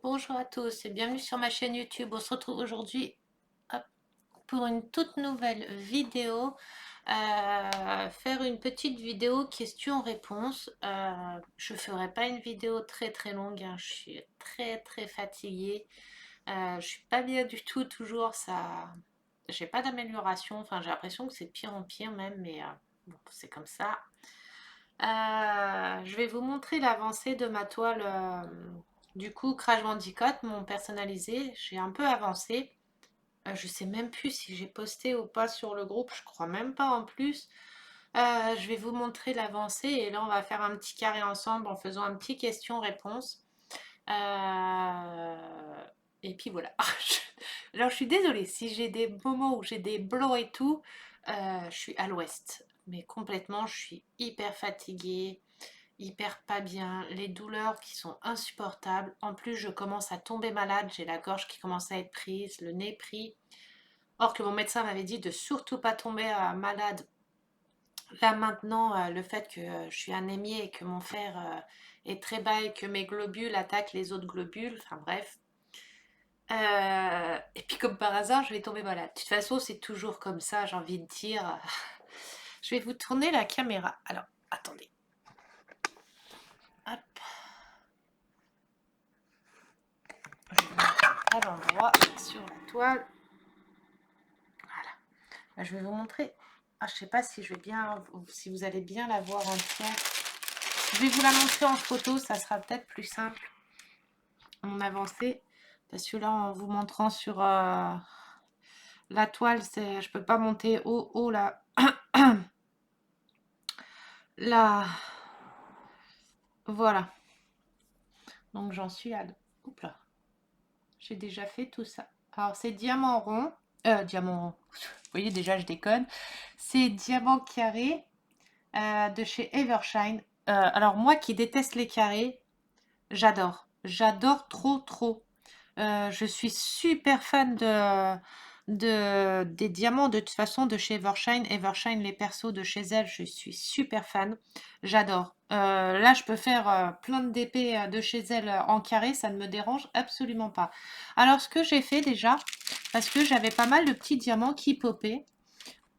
Bonjour à tous et bienvenue sur ma chaîne YouTube. On se retrouve aujourd'hui hop, pour une toute nouvelle vidéo. Faire une petite vidéo questions-réponses. Je ferai pas une vidéo très longue, hein. Je suis très fatiguée. Je suis pas bien du tout toujours. Ça, j'ai pas d'amélioration. Enfin, j'ai l'impression que c'est de pire en pire même, mais bon, c'est comme ça. Je vais vous montrer l'avancée de ma toile. Du coup, Crash Bandicoot, mon personnalisé, j'ai un peu avancé. Je sais même plus si j'ai posté ou pas sur le groupe, je crois même pas en plus. Je vais vous montrer l'avancée et là on va faire un petit carré ensemble en faisant un petit question-réponse. Et puis voilà. Alors je suis désolée si j'ai des moments où j'ai des blancs et tout, je suis à l'ouest. Mais complètement, je suis hyper fatiguée, hyper pas bien, les douleurs qui sont insupportables. En plus, je commence à tomber malade, j'ai la gorge qui commence à être prise, le nez pris. Or que mon médecin m'avait dit de surtout pas tomber malade. Là maintenant, le fait que je suis anémiée et que mon fer est très bas et que mes globules attaquent les autres globules, enfin bref. Et puis comme par hasard, je vais tomber malade. De toute façon, c'est toujours comme ça, j'ai envie de dire. Je vais vous tourner la caméra. Alors, attendez. Hop. Je vais mettre à l'endroit sur la toile. Voilà. Là, je vais vous montrer. Ah, je sais pas si je vais bien, si vous allez bien la voir entière. Je vais vous la montrer en photo, ça sera peut-être plus simple. Mon avancée. Parce que là, en vous montrant sur la toile, je peux pas monter haut là. Là. Voilà. Donc j'en suis à... Oups là. J'ai déjà fait tout ça. Alors c'est diamant rond. Diamant... Vous voyez déjà je déconne. C'est diamant carré de chez Evershine. Alors moi qui déteste les carrés, j'adore. J'adore trop. Je suis super fan des diamants de toute façon de chez Evershine. Evershine, les persos de chez elle, je suis super fan. J'adore. Là, je peux faire plein de DP de chez elle en carré, ça ne me dérange absolument pas. Alors, ce que j'ai fait déjà, parce que j'avais pas mal de petits diamants qui popaient.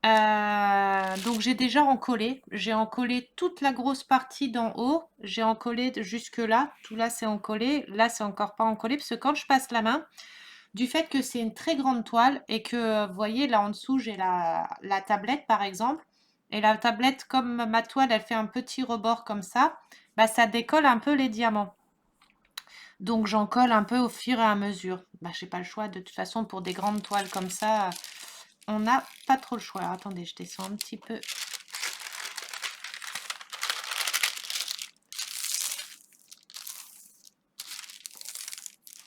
Donc j'ai déjà encollé. J'ai encollé toute la grosse partie d'en haut. J'ai encollé jusque là. Tout là c'est encollé. Là c'est encore pas encollé parce que quand je passe la main, du fait que c'est une très grande toile et que vous voyez là en dessous j'ai la tablette par exemple. Et la tablette comme ma toile elle fait un petit rebord comme ça, bah ça décolle un peu les diamants. Donc j'en colle un peu au fur et à mesure. Bah j'ai pas le choix de toute façon pour des grandes toiles comme ça. On n'a pas trop le choix. Alors, attendez, je descends un petit peu.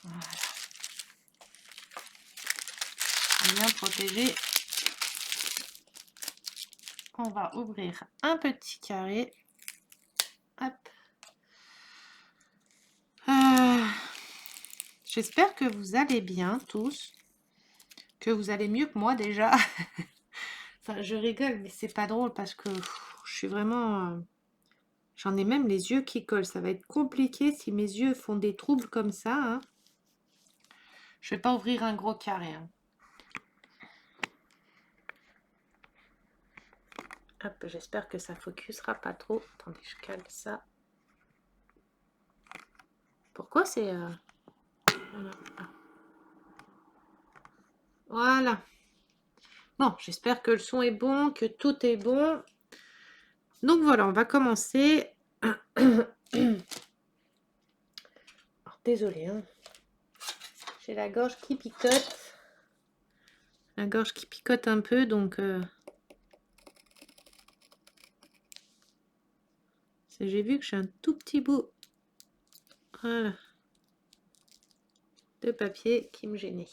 Voilà. Bien protégé. On va ouvrir un petit carré. Hop. J'espère que vous allez bien tous. Que vous allez mieux que moi déjà. Enfin, je rigole, mais c'est pas drôle parce que je suis vraiment... j'en ai même les yeux qui collent. Ça va être compliqué si mes yeux font des troubles comme ça. Hein. Je vais pas ouvrir un gros carré. Hein. Hop, j'espère que ça focusera pas trop. Attendez, je cale ça. Pourquoi c'est... Voilà. Voilà. Bon, j'espère que le son est bon, que tout est bon. Donc voilà, on va commencer. Désolée, hein. J'ai la gorge qui picote. La gorge qui picote un peu, donc... j'ai vu que j'ai un tout petit bout voilà, de papier qui me gênait.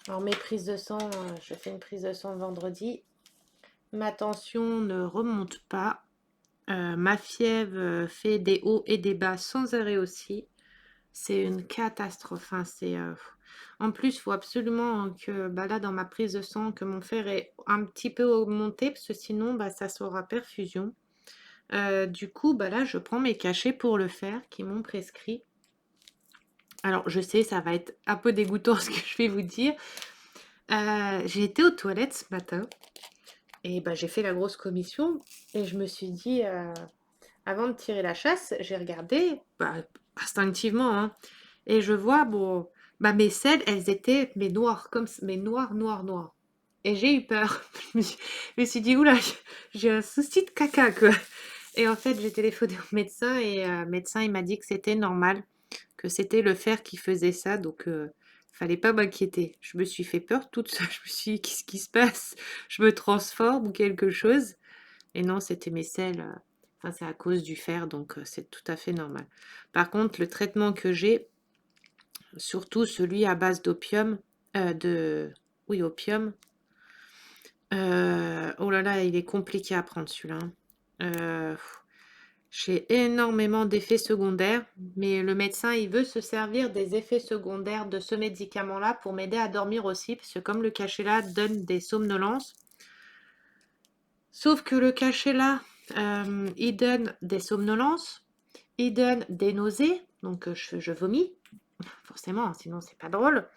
Alors mes prises de sang, je fais une prise de sang vendredi. Ma tension ne remonte pas. Ma fièvre fait des hauts et des bas sans arrêt aussi. C'est une catastrophe. Hein, en plus, il faut absolument que bah là, dans ma prise de sang, que mon fer est un petit peu augmenté, parce que sinon, bah, ça sera perfusion. Du coup, bah là, je prends mes cachets pour le faire, qui m'ont prescrit. Alors, je sais, ça va être un peu dégoûtant ce que je vais vous dire. J'ai été aux toilettes ce matin et bah, j'ai fait la grosse commission et je me suis dit, avant de tirer la chasse, j'ai regardé, bah, instinctivement, hein, et je vois, bon, bah, mes selles, elles étaient mais noires, mais noires, noires, noires. Et j'ai eu peur. Je me suis dit, oula, j'ai un souci de caca, quoi. Et en fait, j'ai téléphoné au médecin et le médecin, il m'a dit que c'était normal, que c'était le fer qui faisait ça, donc fallait pas m'inquiéter. Je me suis fait peur toute seule. Je me suis dit, qu'est-ce qui se passe? Je me transforme ou quelque chose? Et non, c'était mes selles. Enfin, c'est à cause du fer, donc c'est tout à fait normal. Par contre, le traitement que j'ai, surtout celui à base d'opium, oui, opium. Oh là là, il est compliqué à prendre celui-là, hein. J'ai énormément d'effets secondaires, mais le médecin, il veut se servir des effets secondaires de ce médicament-là pour m'aider à dormir aussi, parce que comme le cachet-là donne des somnolences, sauf que le cachet-là, il donne des somnolences, il donne des nausées, donc je vomis, forcément, sinon c'est pas drôle.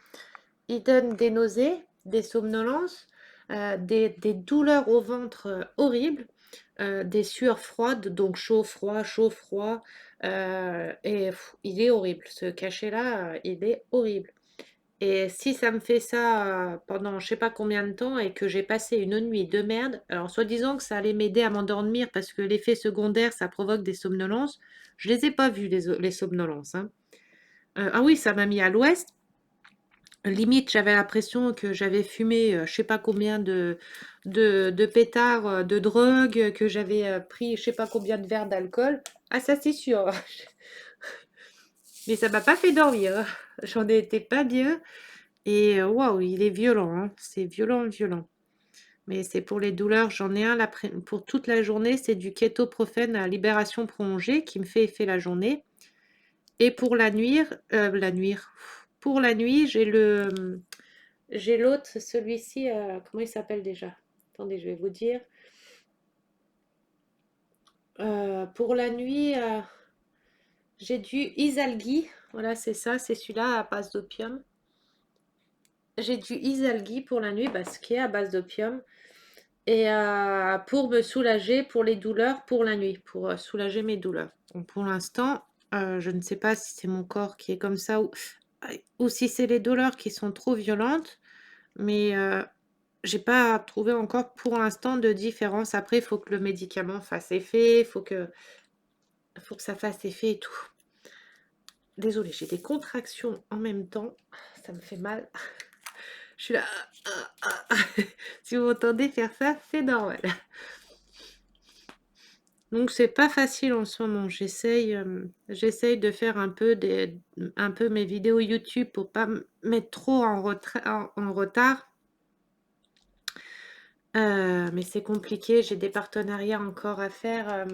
Il donne des nausées, des somnolences, des douleurs au ventre horribles, des sueurs froides, donc chaud, froid. Et il est horrible. Ce cachet-là, il est horrible. Et si ça me fait ça pendant je sais pas combien de temps et que j'ai passé une nuit de merde, alors soi-disant que ça allait m'aider à m'endormir parce que l'effet secondaire, ça provoque des somnolences, je les ai pas vus, les somnolences, hein. Ah oui, ça m'a mis à l'ouest. Limite, j'avais l'impression que j'avais fumé je sais pas combien de pétards, de drogue, que j'avais pris je sais pas combien de verres d'alcool. Ah ça c'est sûr. Mais ça m'a pas fait dormir, hein. J'en ai été pas bien. Et waouh, il est violent, hein. C'est violent, violent. Mais c'est pour les douleurs. J'en ai un pour toute la journée. C'est du kétoprophène à libération prolongée qui me fait effet la journée. Et pour pour la nuit, j'ai l'autre, celui-ci, comment il s'appelle déjà? Attendez, je vais vous dire. Pour la nuit, j'ai du Isalgi. Voilà, c'est ça, c'est celui-là à base d'opium. J'ai du Isalgi pour la nuit, ce qui est à base d'opium. Et pour me soulager, pour les douleurs, pour la nuit, pour soulager mes douleurs. Donc pour l'instant, je ne sais pas si c'est mon corps qui est comme ça ou si c'est les douleurs qui sont trop violentes, mais j'ai pas trouvé encore pour l'instant de différence. Après, il faut que le médicament fasse effet, faut que ça fasse effet et tout. Désolée, j'ai des contractions en même temps. Ça me fait mal. Je suis là. Si vous m'entendez faire ça, c'est normal. Donc c'est pas facile en ce moment. J'essaye de faire un peu mes vidéos YouTube pour pas me mettre trop en retard. Mais c'est compliqué. J'ai des partenariats encore à faire.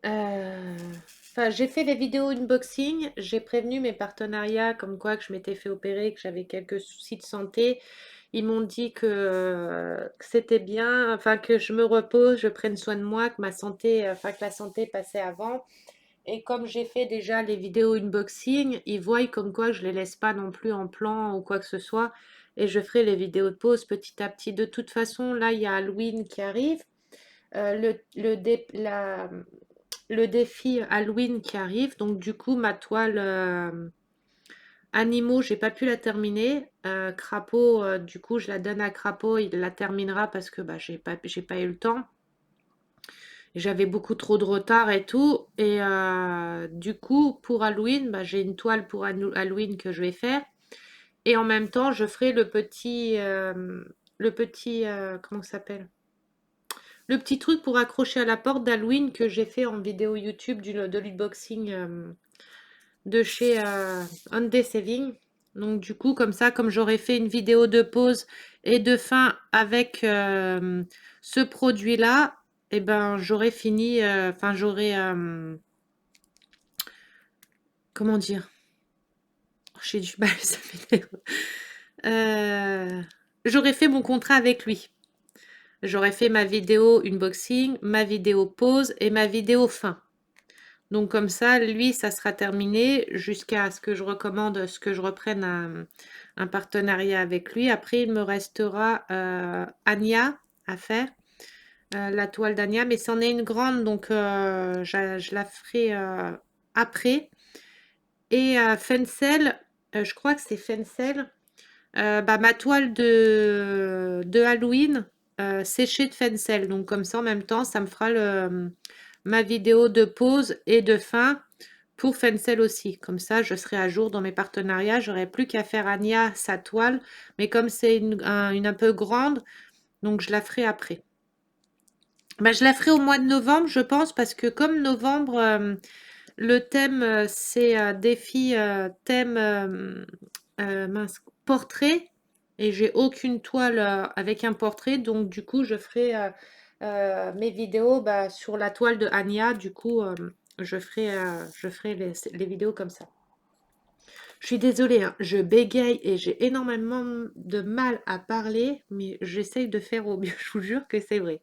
Enfin, j'ai fait les vidéos unboxing. J'ai prévenu mes partenariats comme quoi que je m'étais fait opérer, que j'avais quelques soucis de santé. Ils m'ont dit que c'était bien, enfin que je me repose, je prenne soin de moi, que ma santé, enfin que la santé passait avant. Et comme j'ai fait déjà les vidéos unboxing, ils voient comme quoi je les laisse pas non plus en plan ou quoi que ce soit. Et je ferai les vidéos de pause petit à petit. De toute façon, là, il y a Halloween qui arrive. Le défi Halloween qui arrive. Donc, du coup, ma toile animaux, j'ai pas pu la terminer. Crapaud, du coup, je la donne à Crapaud. Il la terminera parce que bah, j'ai pas eu le temps. J'avais beaucoup trop de retard et tout. Et du coup, pour Halloween, bah, j'ai une toile pour Halloween que je vais faire. Et en même temps, je ferai comment ça s'appelle? Le petit truc pour accrocher à la porte d'Halloween que j'ai fait en vidéo YouTube de l'unboxing de chez Hyundai Saving. Donc du coup, comme ça, comme j'aurais fait une vidéo de pause et de fin avec ce produit-là, et ben j'aurais fini, enfin j'aurais, comment dire? J'ai du mal, ça m'énerve. J'aurais fait mon contrat avec lui. j'aurais fait ma vidéo unboxing, ma vidéo pause et ma vidéo fin. Donc comme ça, lui, ça sera terminé jusqu'à ce que je recommande, ce que je reprenne un partenariat avec lui. Après, il me restera Anya à faire, la toile d'Anya, mais c'en est une grande, donc je la ferai après. Et Fencel, je crois que c'est Fencel, bah, ma toile de Halloween séchée de Fencel. Donc comme ça, en même temps, ça me fera ma vidéo de pause et de fin pour Fencel aussi. Comme ça, je serai à jour dans mes partenariats. J'aurai plus qu'à faire Anya sa toile. Mais comme c'est une un peu grande, donc je la ferai après. Bah, je la ferai au mois de novembre, je pense, parce que comme novembre, le thème, c'est défi thème mince, portrait. Et j'ai aucune toile avec un portrait. Donc, du coup, je ferai mes vidéos bah, sur la toile de Anya. Du coup, je ferai les vidéos comme ça. Je suis désolée, hein, je bégaye et j'ai énormément de mal à parler, mais j'essaye de faire au mieux. Je vous jure que c'est vrai.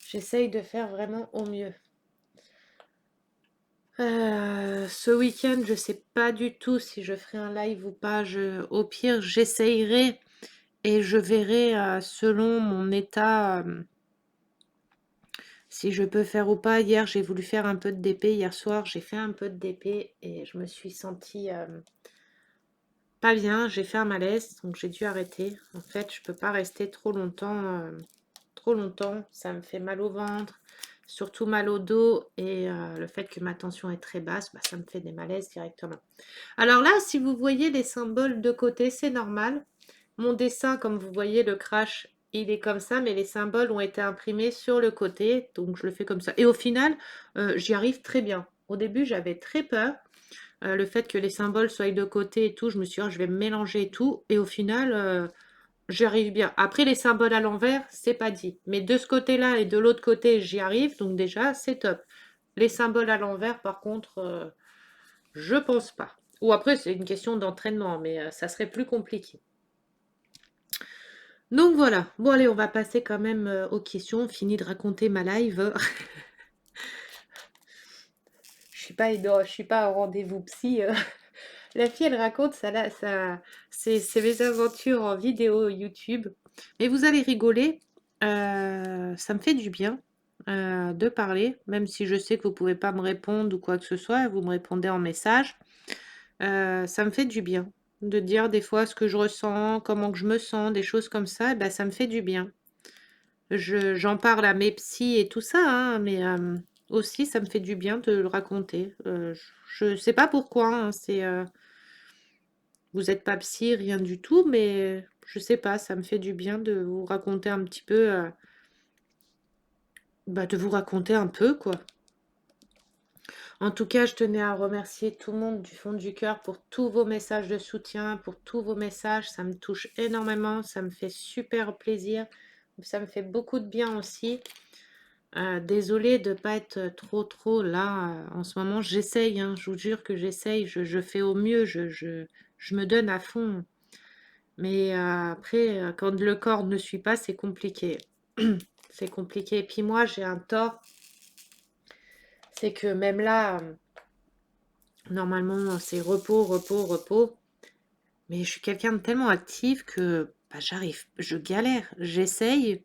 J'essaye de faire vraiment au mieux. Ce week-end, je sais pas du tout si je ferai un live ou pas. Au pire, j'essayerai et je verrai selon mon état si je peux faire ou pas. Hier, j'ai voulu faire un peu de DP. Hier soir, j'ai fait un peu de DP et je me suis sentie pas bien. J'ai fait un malaise, donc j'ai dû arrêter. En fait, je peux pas rester trop longtemps. Trop longtemps. Ça me fait mal au ventre. Surtout mal au dos et le fait que ma tension est très basse, bah, ça me fait des malaises directement. Alors là, si vous voyez les symboles de côté, c'est normal. Mon dessin, comme vous voyez, le crash, il est comme ça, mais les symboles ont été imprimés sur le côté, donc je le fais comme ça. Et au final, j'y arrive très bien. Au début, j'avais très peur. Le fait que les symboles soient de côté et tout, je me suis dit, oh, je vais me mélanger et tout. Et au final, j'y arrive bien. Après, les symboles à l'envers, c'est pas dit. Mais de ce côté-là et de l'autre côté, j'y arrive. Donc déjà, c'est top. Les symboles à l'envers, par contre, je pense pas. Ou après, c'est une question d'entraînement, mais ça serait plus compliqué. Donc voilà. Bon, allez, on va passer quand même aux questions. Fini de raconter ma live. Je suis pas au rendez-vous psy. La fille, elle raconte ses mésaventures en vidéo YouTube. Mais vous allez rigoler. Ça me fait du bien de parler, même si je sais que vous pouvez pas me répondre ou quoi que ce soit. Vous me répondez en message. Ça me fait du bien de dire des fois ce que je ressens, comment que je me sens, des choses comme ça. Et ben, ça me fait du bien. J'en parle à mes psys et tout ça, hein, mais aussi ça me fait du bien de le raconter. Je sais pas pourquoi, hein, vous êtes pas psy, rien du tout, mais je sais pas, ça me fait du bien de vous raconter un petit peu, bah, de vous raconter un peu, quoi. En tout cas, je tenais à remercier tout le monde du fond du cœur pour tous vos messages de soutien, pour tous vos messages. Ça me touche énormément, ça me fait super plaisir. Ça me fait beaucoup de bien aussi. Désolée de ne pas être trop là en ce moment. J'essaye, hein, je vous jure que j'essaye. Je fais au mieux, je me donne à fond. Mais après, quand le corps ne suit pas, c'est compliqué. C'est compliqué. Et puis moi, j'ai un tort. C'est que même là, normalement, c'est repos, repos, repos. Mais je suis quelqu'un de tellement actif que bah, je galère. J'essaye,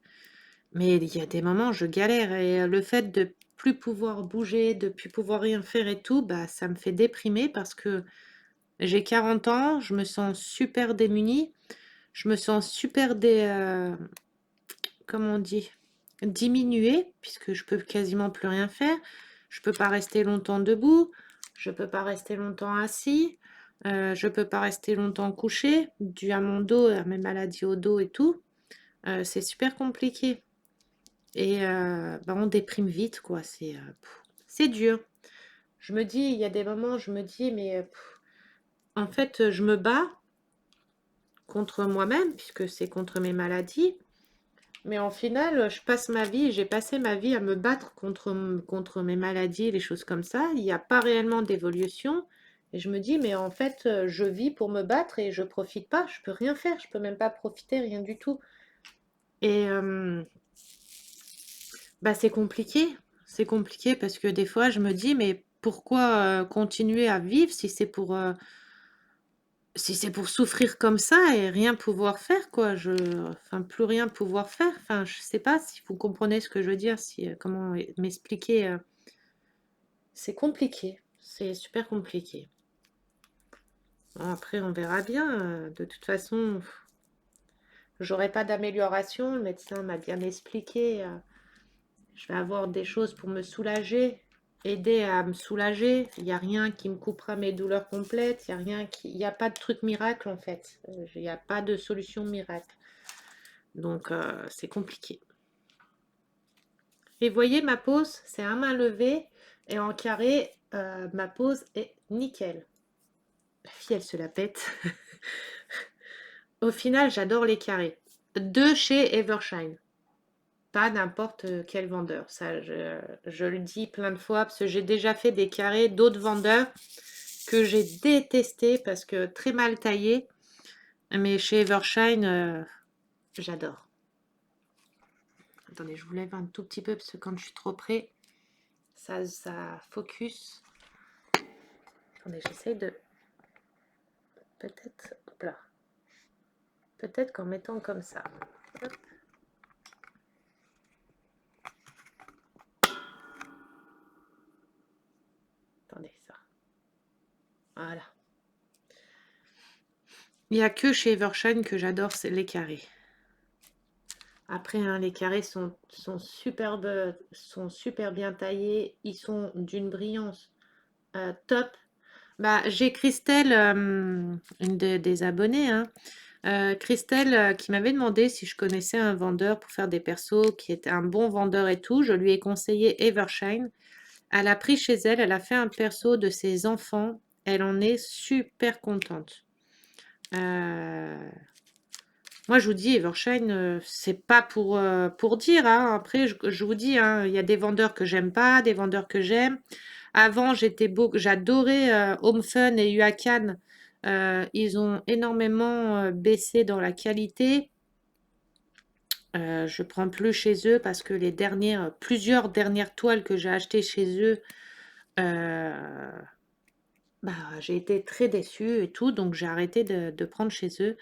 mais il y a des moments, je galère. Et le fait de plus pouvoir bouger, de plus pouvoir rien faire et tout, bah, ça me fait déprimer parce que j'ai 40 ans, je me sens super démunie, je me sens super comment on dit, diminuée, puisque je peux quasiment plus rien faire. Je peux pas rester longtemps debout, je peux pas rester longtemps assis, je peux pas rester longtemps couché, dû à mon dos, à mes maladies au dos et tout. C'est super compliqué. Et bah, on déprime vite, quoi. C'est dur. Je me dis, il y a des moments, je me dis, mais en fait, je me bats contre moi-même, puisque c'est contre mes maladies. Mais en final, j'ai passé ma vie à me battre contre mes maladies, les choses comme ça. Il n'y a pas réellement d'évolution. Et je me dis, mais en fait, je vis pour me battre et je profite pas, je peux rien faire, je peux même pas profiter, rien du tout. Et bah, c'est compliqué parce que des fois je me dis, mais pourquoi continuer à vivre si c'est pour souffrir comme ça et rien pouvoir faire, quoi. Enfin, plus rien pouvoir faire. Enfin, je sais pas si vous comprenez ce que je veux dire, si, comment m'expliquer. C'est compliqué, c'est super compliqué. Bon, après, on verra bien. De toute façon, j'aurai pas d'amélioration. Le médecin m'a bien expliqué. Je vais avoir des choses pour me soulager, aider à me soulager. Il n'y a rien qui me coupera mes douleurs complètes. Il n'y a pas de truc miracle en fait. Il n'y a pas de solution miracle. Donc c'est compliqué. Et voyez, ma pose, c'est à main levée et en carré, ma pose est nickel. La fille, elle se la pète. Au final, j'adore les carrés. De chez Evershine. Pas n'importe quel vendeur. Ça, je le dis plein de fois parce que j'ai déjà fait des carrés d'autres vendeurs que j'ai détestés parce que très mal taillés. Mais chez Evershine, j'adore. Attendez, je vous lève un tout petit peu parce que quand je suis trop près, ça focus. Attendez, j'essaie de... Peut-être... Hop là. Peut-être qu'en mettant comme ça. Hop. Attendez, ça. Voilà. Il n'y a que chez Evershine que j'adore, c'est les carrés. Après, hein, les carrés sont superbes, sont super bien taillés. Ils sont d'une brillance top. Bah, j'ai Christelle, une des abonnées, hein, Christelle, qui m'avait demandé si je connaissais un vendeur pour faire des persos, qui était un bon vendeur et tout. Je lui ai conseillé Evershine. Elle a pris chez elle, elle a fait un perso de ses enfants. Elle en est super contente. Euh, Moi, je vous dis, Evershine, c'est pas pour dire, hein. Après, je vous dis, hein, il y a des vendeurs que j'aime pas, des vendeurs que j'aime. Avant, j'adorais Home Fun et Huacan. Ils ont énormément baissé dans la qualité. Je prends plus chez eux parce que plusieurs dernières toiles que j'ai achetées chez eux, euh, bah, j'ai été très déçue et tout, donc j'ai arrêté de prendre chez eux.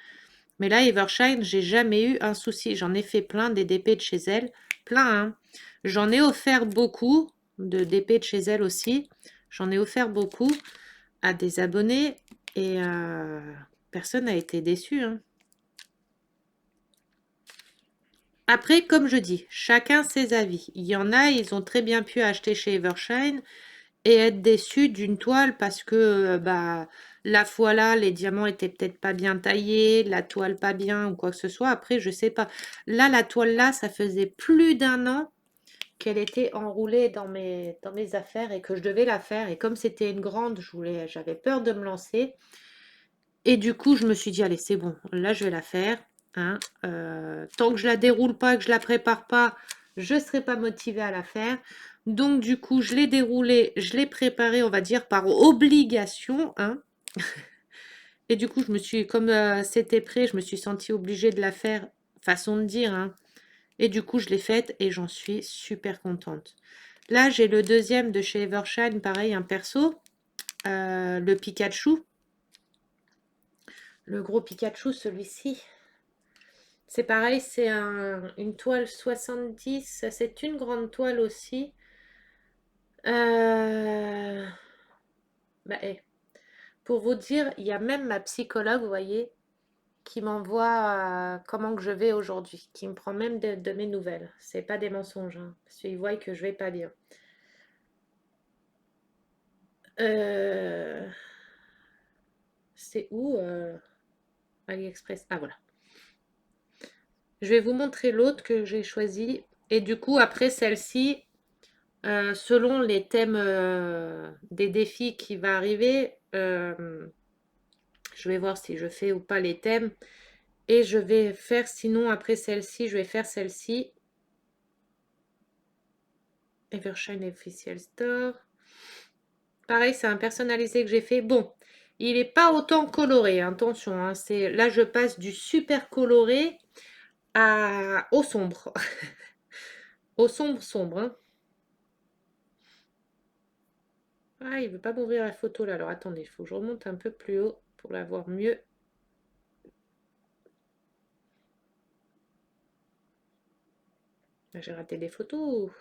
Mais là, Evershine, j'ai jamais eu un souci. J'en ai fait plein des DP de chez elle. Plein, hein. J'en ai offert beaucoup de DP de chez elle aussi. J'en ai offert beaucoup à des abonnés et personne n'a été déçu, hein. Après, comme je dis, chacun ses avis. Il y en a, ils ont très bien pu acheter chez Evershine et être déçus d'une toile parce que bah, la fois là, les diamants étaient peut-être pas bien taillés, la toile pas bien ou quoi que ce soit. Après, je sais pas. Là, la toile là, ça faisait plus d'1 an qu'elle était enroulée dans mes affaires et que je devais la faire. Et comme c'était une grande, j'avais peur de me lancer. Et du coup, je me suis dit, allez, c'est bon, là, je vais la faire, hein. Tant que je la déroule pas, que je la prépare pas, je ne serai pas motivée à la faire. Donc, du coup, je l'ai déroulée, je l'ai préparée, on va dire, par obligation, hein. Et du coup, comme c'était prêt, je me suis sentie obligée de la faire, façon de dire, hein. Et du coup, je l'ai faite et j'en suis super contente. Là, j'ai le deuxième de chez Evershine, pareil, un perso, le Pikachu. Le gros Pikachu, celui-ci. C'est pareil, c'est une toile 70. C'est une grande toile aussi. Euh, bah, pour vous dire, il y a même ma psychologue, vous voyez, qui m'envoie comment que je vais aujourd'hui, qui me prend même de mes nouvelles. C'est pas des mensonges, hein, parce qu'ils voient que je vais pas bien. Euh, c'est où AliExpress? Ah voilà. Je vais vous montrer l'autre que j'ai choisi. Et du coup, après celle-ci, selon les thèmes des défis qui va arriver, je vais voir si je fais ou pas les thèmes. Et je vais faire, sinon après celle-ci, je vais faire celle-ci. Evershine Official Store. Pareil, c'est un personnalisé que j'ai fait. Bon, Il n'est pas autant coloré, attention, hein, là je passe du super coloré au sombre. Au sombre sombre. Hein. Ah, il veut pas m'ouvrir la photo là. Alors attendez, il faut que je remonte un peu plus haut pour la voir mieux. J'ai raté des photos.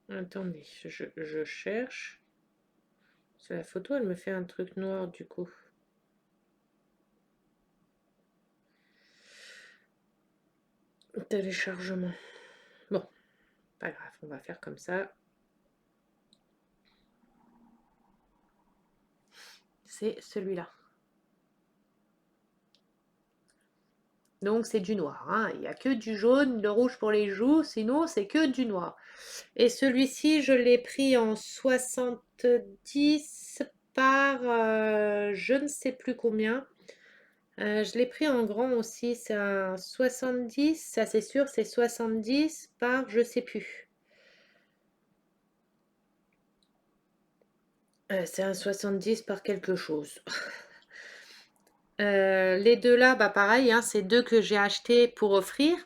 Attendez, je cherche. Sur la photo, elle me fait un truc noir du coup. Téléchargement. Bon, pas grave, on va faire comme ça. C'est celui-là. Donc c'est du noir. Hein. Il n'y a que du jaune, le rouge pour les joues, sinon c'est que du noir. Et celui-ci, je l'ai pris en 70 par je ne sais plus combien. Je l'ai pris en grand aussi, c'est un 70, ça c'est sûr, c'est 70 par je sais plus. C'est un 70 par quelque chose. Les deux là, bah pareil, hein, c'est deux que j'ai achetés pour offrir.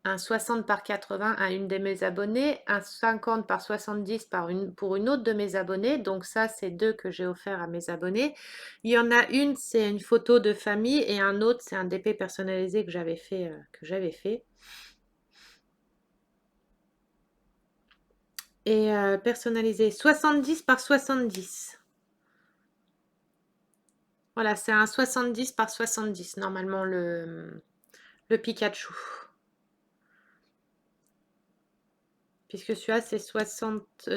Un 60 par 80 à une de mes abonnées, un 50 par 70 pour une autre de mes abonnées. Donc ça, c'est deux que j'ai offert à mes abonnés. Il y en a une, c'est une photo de famille et un autre, c'est un DP personnalisé que j'avais fait. Et personnalisé 70 par 70. Voilà, c'est un 70 par 70 normalement le Pikachu. Puisque celui-là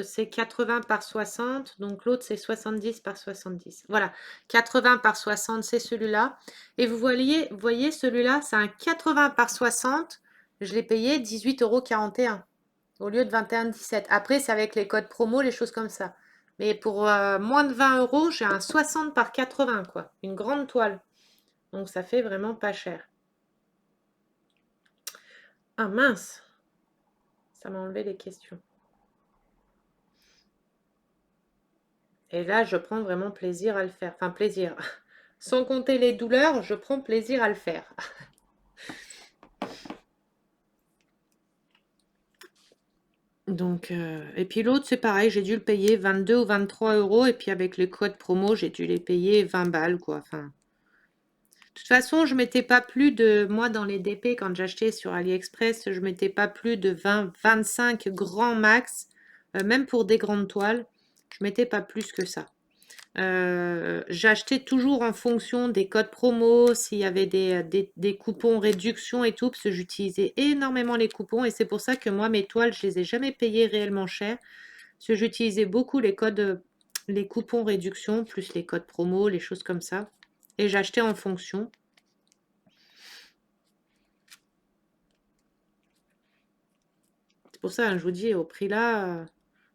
c'est 80 par 60, donc l'autre c'est 70 par 70. Voilà, 80 par 60 c'est celui-là. Et vous voyez celui-là, c'est un 80 par 60, je l'ai payé 18,41 € au lieu de 21,17 €. Après, c'est avec les codes promo, les choses comme ça. Mais pour moins de 20 €, j'ai un 60 par 80, quoi. Une grande toile. Donc ça fait vraiment pas cher. Ah mince, ça m'a enlevé les questions. Et là, je prends vraiment plaisir à le faire. Enfin, plaisir. Sans compter les douleurs, je prends plaisir à le faire. Donc, et puis l'autre, c'est pareil, j'ai dû le payer 22 ou 23 €. Et puis avec les codes promo, j'ai dû les payer 20 balles, quoi. Enfin, de toute façon, je mettais pas plus de... Moi, dans les DP, quand j'achetais sur AliExpress, je mettais pas plus de 20, 25 grands max. Même pour des grandes toiles, je mettais pas plus que ça. J'achetais toujours en fonction des codes promo, s'il y avait des coupons réduction et tout, parce que j'utilisais énormément les coupons et c'est pour ça que moi, mes toiles, je les ai jamais payées réellement cher, parce que j'utilisais beaucoup les coupons réduction, plus les codes promo, les choses comme ça, et j'achetais en fonction. C'est pour ça, hein, je vous dis, au prix là,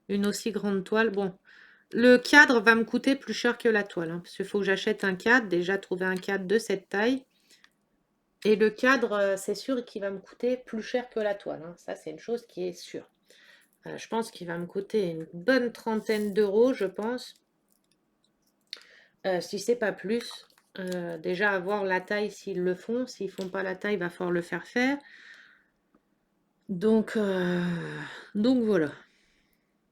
une aussi grande toile, bon, le cadre va me coûter plus cher que la toile, hein, parce qu'il faut que j'achète un cadre, déjà trouver un cadre de cette taille. Et le cadre, c'est sûr qu'il va me coûter plus cher que la toile. Hein. Ça, c'est une chose qui est sûre. Je pense qu'il va me coûter une bonne trentaine d'euros, je pense. Si c'est pas plus. Déjà, avoir la taille s'ils le font. S'ils font pas la taille, il va falloir le faire faire. Donc voilà.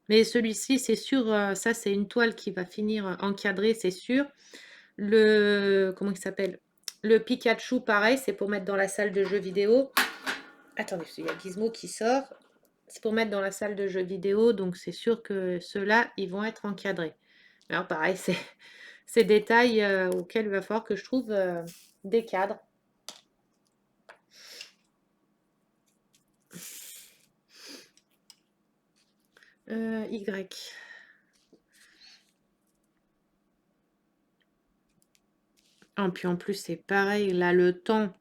Mais celui-ci, c'est sûr, ça, c'est une toile qui va finir encadrée, c'est sûr. Comment il s'appelle? Le Pikachu, pareil, c'est pour mettre dans la salle de jeux vidéo. Attendez, il y a Gizmo qui sort. C'est pour mettre dans la salle de jeux vidéo, donc c'est sûr que ceux-là, ils vont être encadrés. Alors pareil, c'est des tailles auxquelles il va falloir que je trouve des cadres. Y. Ah, puis en plus, c'est pareil, là, le temps.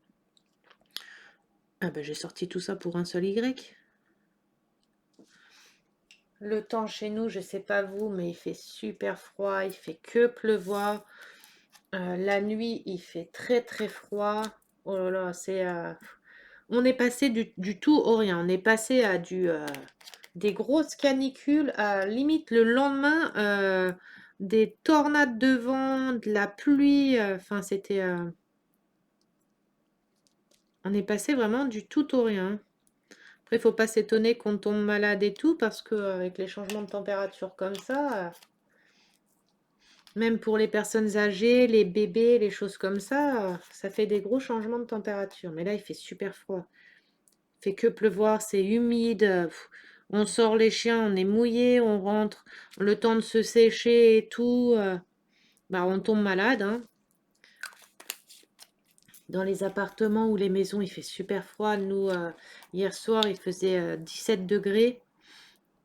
Ah ben, j'ai sorti tout ça pour un seul Y. Le temps chez nous, je sais pas vous, mais il fait super froid, il fait que pleuvoir. La nuit, il fait très très froid. Oh là là, on est passé du tout au rien. On est passé à des grosses canicules, à limite le lendemain, des tornades de vent, de la pluie. Enfin, on est passé vraiment du tout au rien. Après, il faut pas s'étonner qu'on tombe malade et tout, parce que avec les changements de température comme ça, même pour les personnes âgées, les bébés, les choses comme ça fait des gros changements de température. Mais là, il fait super froid. Il fait que pleuvoir, c'est humide. On sort les chiens, on est mouillé, on rentre, le temps de se sécher et tout. Bah, on tombe malade, hein. Dans les appartements ou les maisons, il fait super froid. Nous, hier soir, il faisait 17 degrés.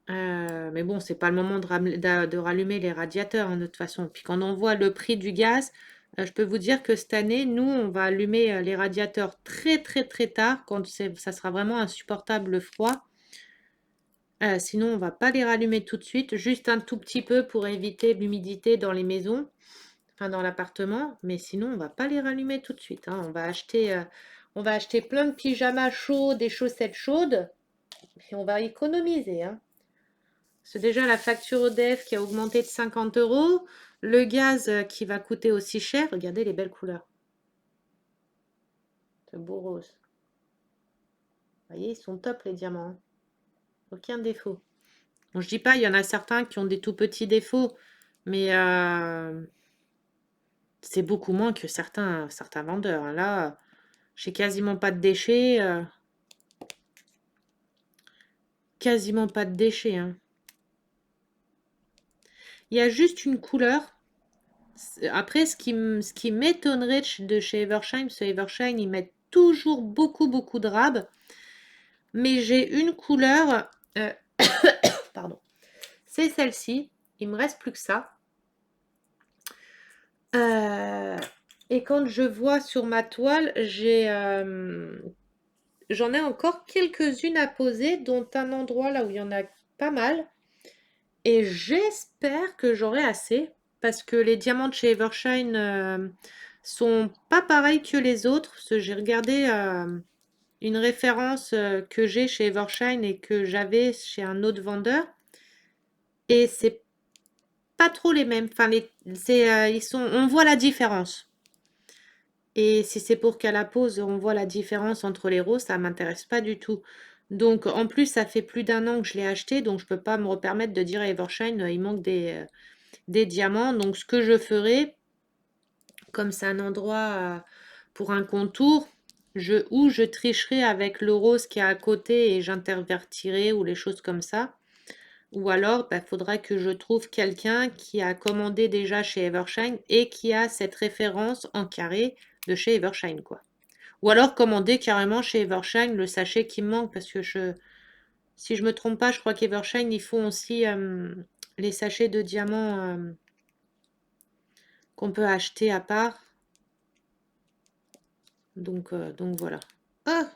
Mais bon, c'est pas le moment de rallumer les radiateurs, hein, de toute façon. Puis quand on voit le prix du gaz, je peux vous dire que cette année, nous, on va allumer les radiateurs très très très tard, quand ça sera vraiment insupportable le froid. Sinon, on va pas les rallumer tout de suite, juste un tout petit peu pour éviter l'humidité dans les maisons, enfin dans l'appartement. Mais sinon, on va pas les rallumer tout de suite, hein. On va acheter plein de pyjamas chauds, des chaussettes chaudes, et on va économiser, hein. C'est déjà la facture EDF qui a augmenté de 50 euros. Le gaz qui va coûter aussi cher. Regardez les belles couleurs. Ce beau rose. Vous voyez, ils sont top les diamants, hein. Aucun défaut. Bon, je dis pas, il y en a certains qui ont des tout petits défauts, mais c'est beaucoup moins que certains vendeurs, hein. Là, j'ai quasiment pas de déchets. Quasiment pas de déchets, hein. Il y a juste une couleur. Après, ce qui m'étonnerait de chez Evershine, parce que Evershine, ils mettent toujours beaucoup, beaucoup de rab. Mais j'ai une couleur, pardon, c'est celle-ci. Il me reste plus que ça. Et quand je vois sur ma toile, j'en ai encore quelques-unes à poser, dont un endroit là où il y en a pas mal. Et j'espère que j'aurai assez, parce que les diamants de chez Evershine sont pas pareils que les autres. Parce que j'ai regardé une référence que j'ai chez Evershine et que j'avais chez un autre vendeur, et c'est pas trop les mêmes. Enfin, on voit la différence. Et si c'est pour qu'à la pose, on voit la différence entre les roses, ça m'intéresse pas du tout. Donc, en plus, ça fait plus d'un an que je l'ai acheté, donc je peux pas me permettre de dire à Evershine, il manque des diamants. Donc, ce que je ferai, comme c'est un endroit pour un contour, ou je tricherai avec le rose qui est à côté et j'intervertirai ou les choses comme ça. Ou alors, il faudra que je trouve quelqu'un qui a commandé déjà chez Evershine et qui a cette référence en carré de chez Evershine, quoi. Ou alors commander carrément chez Evershine le sachet qui me manque, parce que si je me trompe pas, je crois qu'Evershine, ils font aussi les sachets de diamants qu'on peut acheter à part. Donc voilà. Ah!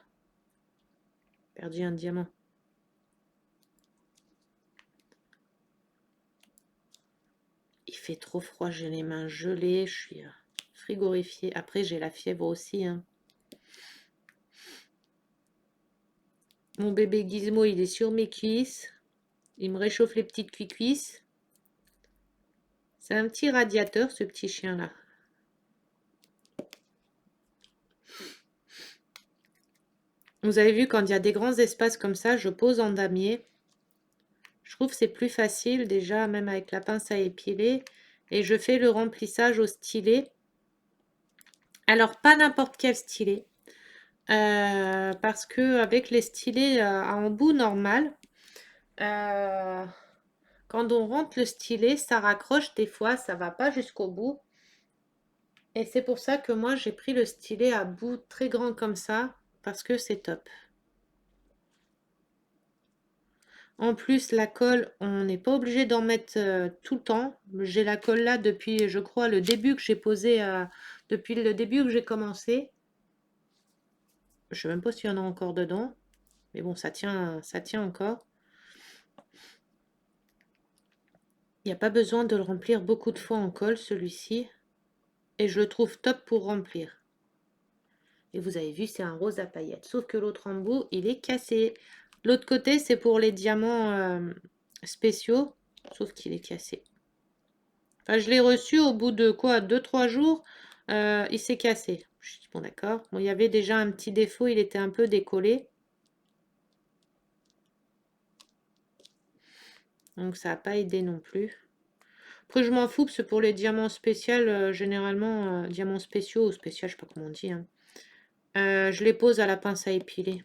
Perdu un diamant. Il fait trop froid, j'ai les mains gelées, je suis frigorifiée. Après, j'ai la fièvre aussi, hein. Mon bébé Gizmo, il est sur mes cuisses. Il me réchauffe les petites cuisses. C'est un petit radiateur, ce petit chien-là. Vous avez vu, quand il y a des grands espaces comme ça, je pose en damier. Je trouve que c'est plus facile, déjà, même avec la pince à épiler. Et je fais le remplissage au stylet. Alors, pas n'importe quel stylet. Parce que avec les stylets à embout normal, euh, quand on rentre le stylet, ça raccroche des fois, ça va pas jusqu'au bout. Et c'est pour ça que moi j'ai pris le stylet à bout très grand comme ça, parce que c'est top. En plus, la colle, on n'est pas obligé d'en mettre tout le temps. J'ai la colle là depuis, je crois, le début que j'ai posé, depuis le début que j'ai commencé. Je sais même pas s'il y en a encore dedans, mais bon, ça tient encore. Il n'y a pas besoin de le remplir beaucoup de fois en colle, celui-ci. Et je le trouve top pour remplir. Et vous avez vu, c'est un rose à paillettes. Sauf que l'autre embout, il est cassé. L'autre côté, c'est pour les diamants spéciaux. Sauf qu'il est cassé. Enfin, je l'ai reçu au bout de quoi? 2-3 jours. Il s'est cassé. Je dis, bon, d'accord. Bon, il y avait déjà un petit défaut. Il était un peu décollé. Donc, ça n'a pas aidé non plus. Après, je m'en fous, parce que pour les diamants spéciaux, généralement, diamants spéciaux ou spéciaux, je sais pas comment on dit, hein, je les pose à la pince à épiler.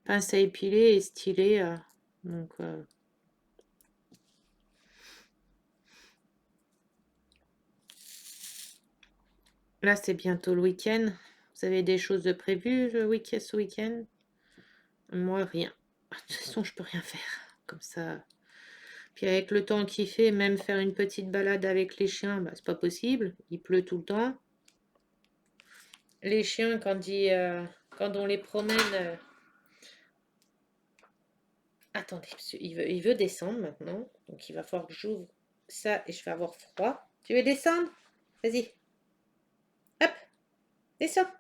Pince à épiler et styler. Donc, là, c'est bientôt le week-end. Vous avez des choses de prévues ce week-end? Moi, rien. De toute façon, je peux rien faire. Comme ça. Puis avec le temps qu'il fait, même faire une petite balade avec les chiens, bah, c'est pas possible. Il pleut tout le temps. Les chiens, quand on les promène... Attendez, il veut descendre maintenant. Donc il va falloir que j'ouvre ça et je vais avoir froid. Tu veux descendre? Vas-y. Hop, descends.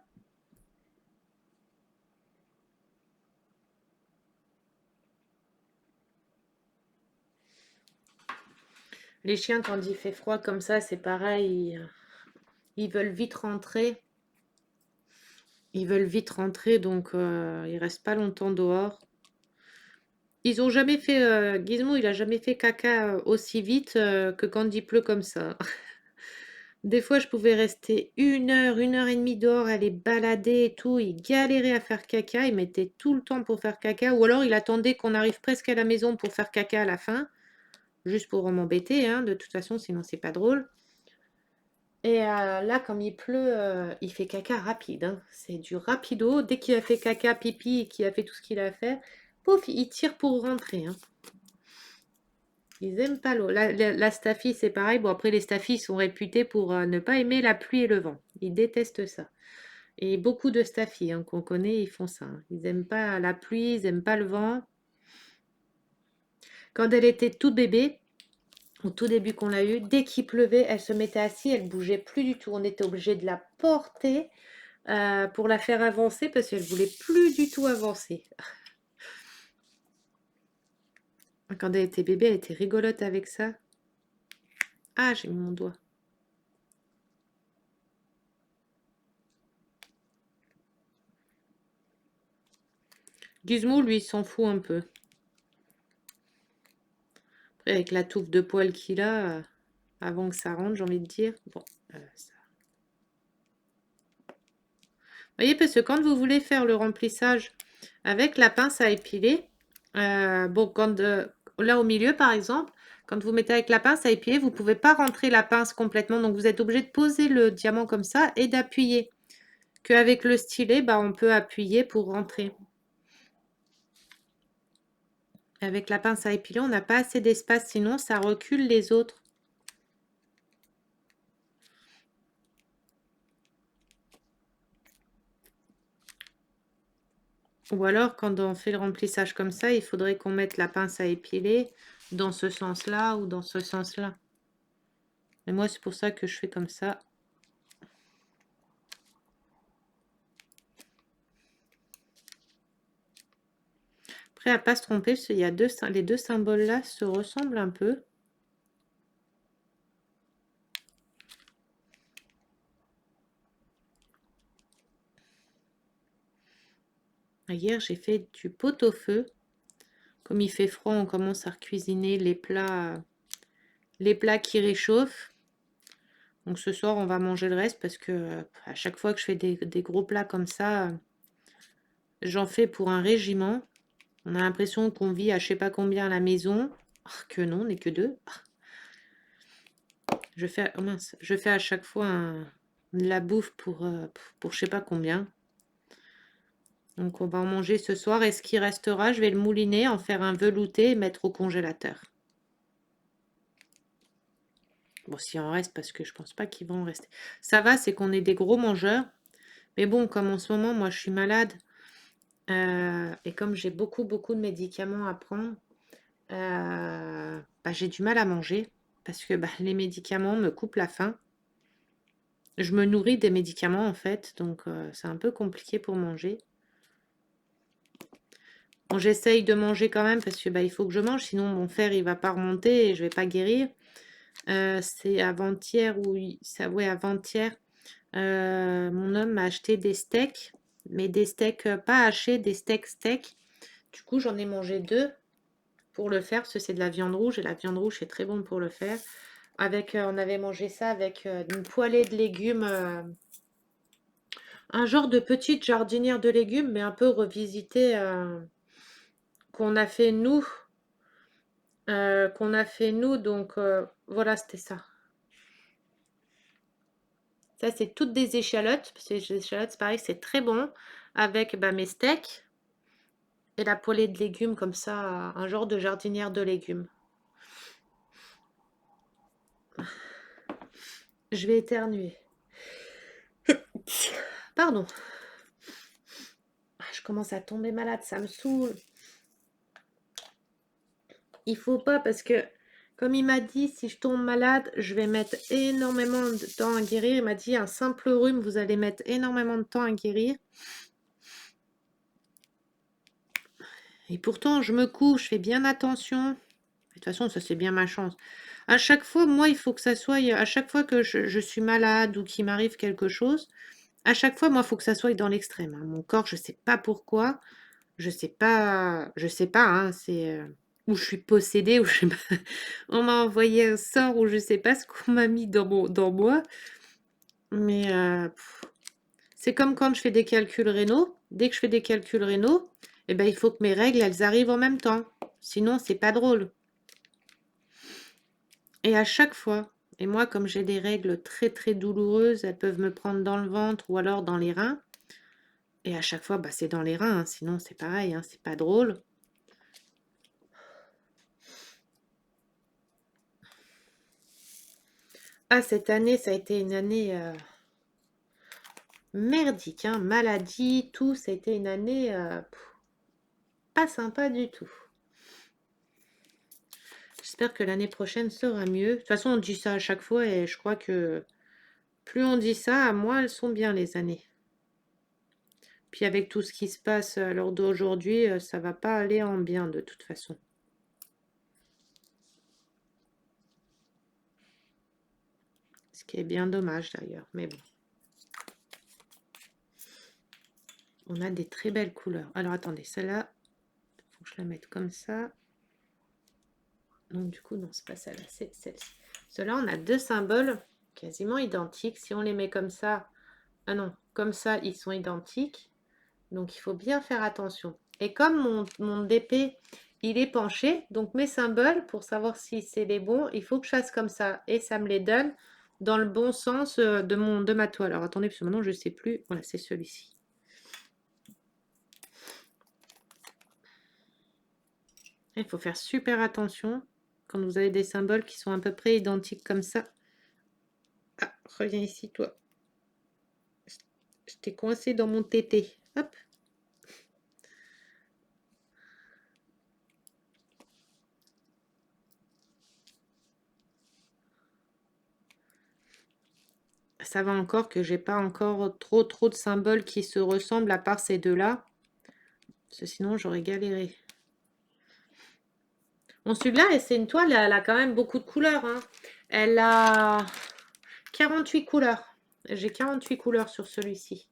Les chiens, quand il fait froid comme ça, c'est pareil. Ils veulent vite rentrer. Ils veulent vite rentrer, donc ils restent pas longtemps dehors. Ils ont jamais fait... Gizmo, il a jamais fait caca aussi vite que quand il pleut comme ça. Des fois, je pouvais rester 1 heure et demie dehors, aller balader et tout. Il galérait à faire caca. Il mettait tout le temps pour faire caca. Ou alors, il attendait qu'on arrive presque à la maison pour faire caca à la fin. Juste pour m'embêter, hein. De toute façon, sinon, c'est pas drôle. Et là, comme il pleut, il fait caca rapide, hein. C'est du rapido. Dès qu'il a fait caca, pipi et qu'il a fait tout ce qu'il a à faire, pouf, il tire pour rentrer, hein. Ils aiment pas l'eau. La Staffy, c'est pareil. Bon, après, les Staffy sont réputés pour ne pas aimer la pluie et le vent. Ils détestent ça. Et beaucoup de Staffy qu'on connaît, ils font ça, hein. Ils n'aiment pas la pluie, ils n'aiment pas le vent. Quand elle était toute bébé, au tout début qu'on l'a eue, dès qu'il pleuvait, elle se mettait assise, elle bougeait plus du tout. On était obligé de la porter pour la faire avancer parce qu'elle voulait plus du tout avancer. Quand elle était bébé, elle était rigolote avec ça. Ah, j'ai mis mon doigt. Gizmo, lui, il s'en fout un peu. Après, avec la touffe de poils qu'il a, avant que ça rentre, j'ai envie de dire. Bon, ça. Vous voyez, parce que quand vous voulez faire le remplissage avec la pince à épiler, bon, là au milieu, par exemple, quand vous mettez avec la pince à épiler, vous ne pouvez pas rentrer la pince complètement. Donc, vous êtes obligé de poser le diamant comme ça et d'appuyer. Qu'avec le stylet, bah, on peut appuyer pour rentrer. Avec la pince à épiler, on n'a pas assez d'espace, sinon ça recule les autres. Ou alors, quand on fait le remplissage comme ça, il faudrait qu'on mette la pince à épiler dans ce sens-là ou dans ce sens-là. Mais moi, c'est pour ça que je fais comme ça. Après, à pas se tromper, parce qu'il y a les deux symboles-là se ressemblent un peu. Hier, j'ai fait du pot-au-feu. Comme il fait froid, on commence à cuisiner les plats qui réchauffent. Donc ce soir, on va manger le reste parce que à chaque fois que je fais des gros plats comme ça, j'en fais pour un régiment. On a l'impression qu'on vit à je sais pas combien à la maison. Que non, on n'est que deux. Je fais, oh mince, je fais à chaque fois de la bouffe pour je sais pas combien. Donc on va en manger ce soir et ce qui restera, je vais le mouliner, en faire un velouté et mettre au congélateur. Bon, s'il en reste, parce que je pense pas qu'il va en rester. Ça va, c'est qu'on est des gros mangeurs. Mais bon, comme en ce moment, moi je suis malade, et comme j'ai beaucoup de médicaments à prendre, bah, j'ai du mal à manger. Parce que bah, les médicaments me coupent la faim. Je me nourris des médicaments en fait, donc c'est un peu compliqué pour manger. Bon, j'essaye de manger quand même parce que bah, il faut que je mange, sinon mon fer il va pas remonter et je vais pas guérir. C'est avant-hier ou ça, ouais, avant-hier, mon homme m'a acheté des steaks, mais des steaks pas hachés, des steaks. Du coup, j'en ai mangé deux pour le faire parce que c'est de la viande rouge et la viande rouge c'est très bon pour le faire. Avec, on avait mangé ça avec une poêlée de légumes, un genre de petite jardinière de légumes, mais un peu revisité, qu'on a fait nous, donc voilà, c'était ça. Ça, c'est toutes des échalotes, parce que les échalotes, c'est pareil, c'est très bon, avec bah, mes steaks et la poêlée de légumes, comme ça, un genre de jardinière de légumes. Je vais éternuer. Pardon. Je commence à tomber malade, ça me saoule. Il faut pas parce que, comme il m'a dit, si je tombe malade, je vais mettre énormément de temps à guérir. Il m'a dit, un simple rhume, vous allez mettre énormément de temps à guérir. Et pourtant, je me couche, je fais bien attention. De toute façon, ça c'est bien ma chance. À chaque fois, moi, il faut que ça soit, à chaque fois que je suis malade ou qu'il m'arrive quelque chose, à chaque fois, moi, il faut que ça soit dans l'extrême, hein. Mon corps, je sais pas pourquoi, je sais pas, hein, c'est ou je suis possédée, ou je sais pas. On m'a envoyé un sort, ou je sais pas ce qu'on m'a mis dans moi, mais c'est comme quand je fais des calculs rénaux. Dès que je fais des calculs rénaux, eh ben, il faut que mes règles, elles arrivent en même temps. Sinon, c'est pas drôle. Et à chaque fois, et moi, comme j'ai des règles très très douloureuses, elles peuvent me prendre dans le ventre ou alors dans les reins. Et à chaque fois, bah, c'est dans les reins, hein, sinon c'est pareil, hein, c'est pas drôle. Ah, cette année, ça a été une année merdique, hein, maladie, tout, ça a été une année pas sympa du tout. J'espère que l'année prochaine sera mieux. De toute façon, on dit ça à chaque fois et je crois que plus on dit ça, moins elles sont bien les années. Puis avec tout ce qui se passe à l'heure d'aujourd'hui, ça va pas aller en bien de toute façon. Ce qui est bien dommage d'ailleurs, mais bon. On a des très belles couleurs. Alors attendez, celle-là, il faut que je la mette comme ça. Donc du coup, non, c'est pas celle-là, c'est celle-ci. Cela, on a deux symboles quasiment identiques. Si on les met comme ça, ah non, comme ça, ils sont identiques. Donc il faut bien faire attention. Et comme mon DP, il est penché, donc mes symboles, pour savoir si c'est les bons, il faut que je fasse comme ça. Et ça me les donne dans le bon sens de ma toile. Alors attendez, parce que maintenant je ne sais plus. Voilà, c'est celui-ci. Il faut faire super attention quand vous avez des symboles qui sont à peu près identiques comme ça. Ah, reviens ici, toi. Je t'ai coincé dans mon tété. Hop. Ça va encore que j'ai pas encore trop de symboles qui se ressemblent à part ces deux-là. Parce que sinon, j'aurais galéré. Bon, celui-là, c'est une toile, elle a quand même beaucoup de couleurs, hein. Elle a 48 couleurs. J'ai 48 couleurs sur celui-ci.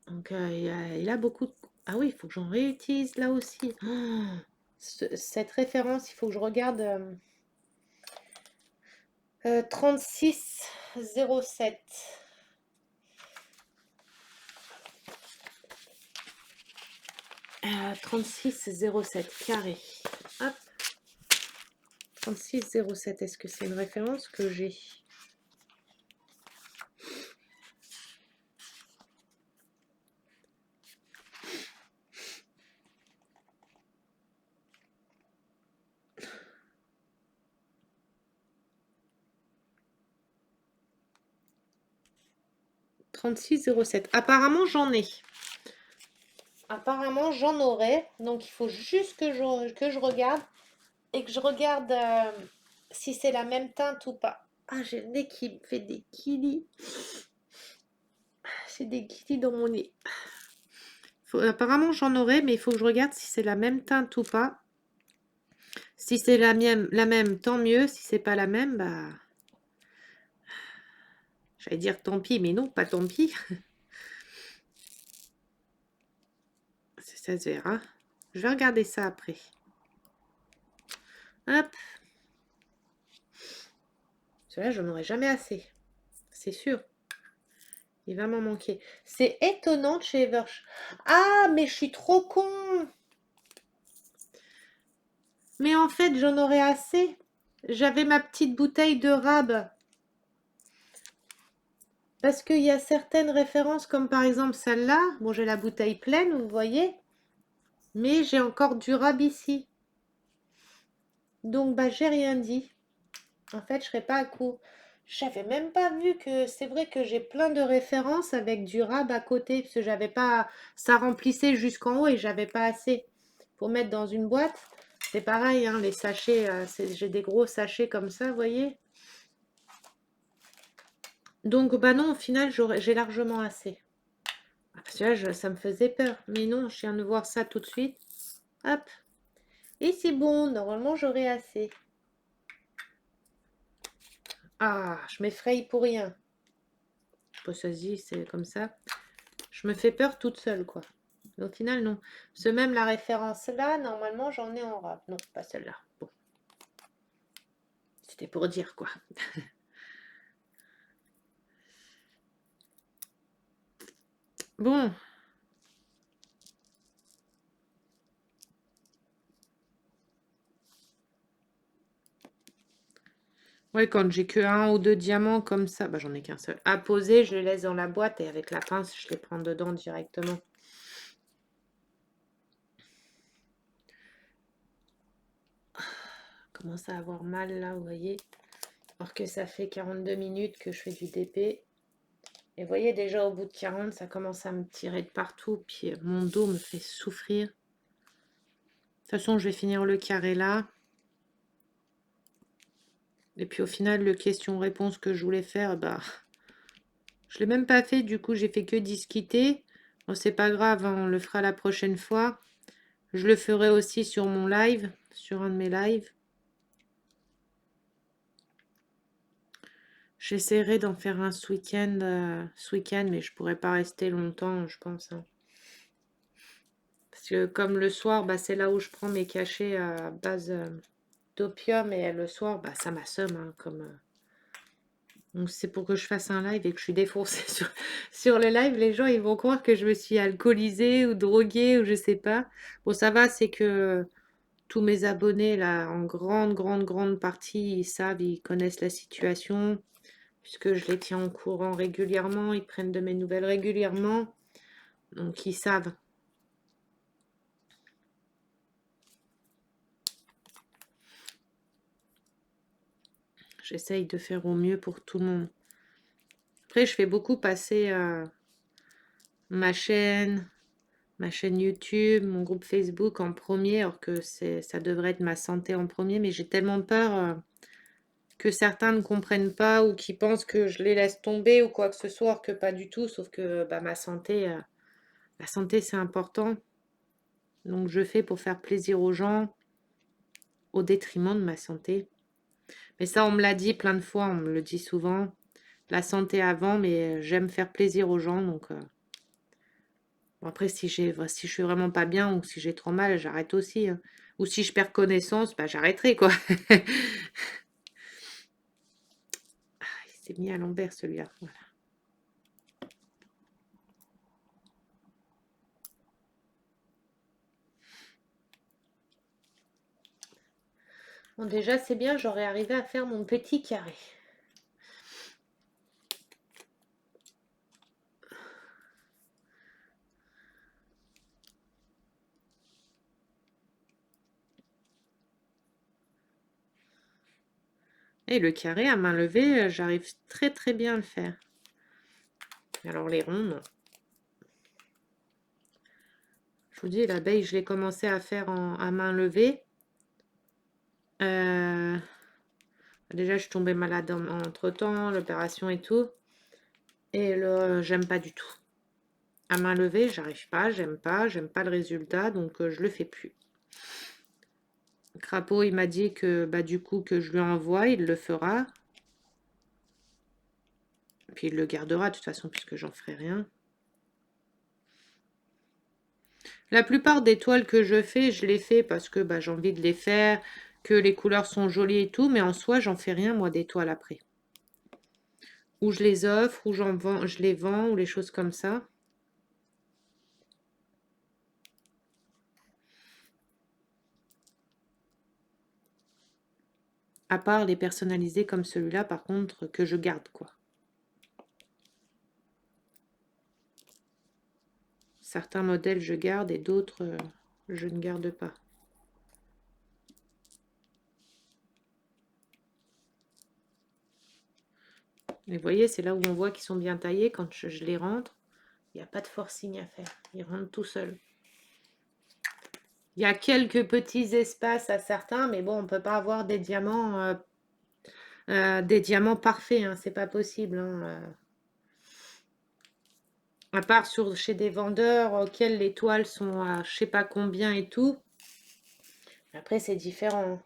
Donc, il a beaucoup de... Ah oui, il faut que j'en réutilise là aussi. Oh, cette référence, il faut que je regarde... 36,07. 36,07 carré. Hop. 36,07. Est-ce que c'est une référence que j'ai? « 36,07. Apparemment, j'en ai. Apparemment, j'en aurai. Donc, il faut juste que je regarde et que je regarde si c'est la même teinte ou pas. Ah, j'ai le nez qui me fait des kilis. C'est des kilis dans mon nez. Apparemment, j'en aurai, mais il faut que je regarde si c'est la même teinte ou pas. Si c'est la même, tant mieux. Si c'est pas la même, bah, j'allais dire tant pis, mais non, pas tant pis. Ça se verra. Je vais regarder ça après. Hop. Cela, je n'en aurai jamais assez. C'est sûr. Il va m'en manquer. C'est étonnant de chez Eversh. Ah, mais je suis trop con. Mais en fait, j'en aurais assez. J'avais ma petite bouteille de rab. Parce qu'il y a certaines références, comme par exemple celle-là. Bon, j'ai la bouteille pleine, vous voyez. Mais j'ai encore du rab ici. Donc, bah, j'ai rien dit. En fait, je serais pas à court. J'avais même pas vu que c'est vrai que j'ai plein de références avec du rab à côté. Parce que j'avais pas. Ça remplissait jusqu'en haut et j'avais pas assez pour mettre dans une boîte. C'est pareil, hein, les sachets. J'ai des gros sachets comme ça, vous voyez. Donc, bah non, au final, j'ai largement assez. Parce que là, ça me faisait peur. Mais non, je viens de voir ça tout de suite. Hop. Et c'est bon, normalement, j'aurai assez. Ah, je m'effraie pour rien. Je peux choisir, c'est comme ça. Je me fais peur toute seule, quoi. Mais au final, non. Ce même la référence là, normalement, j'en ai en rab. Non, pas celle-là. Bon. C'était pour dire, quoi. Bon. Ouais, quand j'ai que un ou deux diamants comme ça, bah j'en ai qu'un seul. À poser, je les laisse dans la boîte et avec la pince, je les prends dedans directement. Commence à avoir mal là, vous voyez. Alors que ça fait 42 minutes que je fais du DP. Et vous voyez, déjà au bout de 40, ça commence à me tirer de partout. Puis mon dos me fait souffrir. De toute façon, je vais finir le carré là. Et puis au final, le question-réponse que je voulais faire, bah, je l'ai même pas fait. Du coup, j'ai fait que discuter. Bon, c'est pas grave, hein, on le fera la prochaine fois. Je le ferai aussi sur mon live, sur un de mes lives. J'essaierai d'en faire un ce week-end, mais je pourrais pas rester longtemps, je pense, hein. Parce que comme le soir, bah, c'est là où je prends mes cachets à base d'opium et le soir, bah, ça m'assomme, hein, donc c'est pour que je fasse un live et que je suis défoncée sur le live. Les gens, ils vont croire que je me suis alcoolisée ou droguée ou je sais pas. Bon, ça va, c'est que tous mes abonnés, là, en grande partie, ils savent, ils connaissent la situation, puisque je les tiens au courant régulièrement, ils prennent de mes nouvelles régulièrement, donc ils savent. J'essaye de faire au mieux pour tout le monde. Après, je fais beaucoup passer ma chaîne YouTube, mon groupe Facebook en premier, alors que ça devrait être ma santé en premier, mais j'ai tellement peur que certains ne comprennent pas ou qui pensent que je les laisse tomber ou quoi que ce soit, alors que pas du tout, sauf que bah, la santé c'est important. Donc je fais pour faire plaisir aux gens au détriment de ma santé. Mais ça, on me l'a dit plein de fois, on me le dit souvent. La santé avant, mais j'aime faire plaisir aux gens, donc bon, après, si je suis vraiment pas bien ou si j'ai trop mal, j'arrête aussi, hein. Ou si je perds connaissance, bah j'arrêterai, quoi. Ah, il s'est mis à l'envers, celui-là. Voilà. Bon, déjà, c'est bien, j'aurais arrivé à faire mon petit carré. Et le carré à main levée, j'arrive très bien à le faire. Alors les ronds, non. Je vous dis, l'abeille, je l'ai commencé à faire à main levée. Déjà, je suis tombée malade entre-temps, l'opération et tout. Et j'aime pas du tout. À main levée, j'arrive pas, j'aime pas le résultat, donc je le fais plus. Crapaud, il m'a dit que bah, du coup que je lui envoie, il le fera. Puis il le gardera de toute façon puisque j'en ferai rien. La plupart des toiles que je fais, je les fais parce que bah, j'ai envie de les faire, que les couleurs sont jolies et tout, mais en soi, j'en fais rien moi des toiles après. Ou je les offre, ou j'en vends, je les vends, ou les choses comme ça. À part les personnalisés comme celui-là, par contre, que je garde, quoi. Certains modèles, je garde et d'autres, je ne garde pas. Et vous voyez, c'est là où on voit qu'ils sont bien taillés. Quand je les rentre, il n'y a pas de forcing à faire. Ils rentrent tout seuls. Il y a quelques petits espaces à certains, mais bon, on ne peut pas avoir des diamants parfaits, hein, c'est pas possible. Hein. À part chez des vendeurs auxquels les toiles sont à je sais pas combien et tout. Après, c'est différent.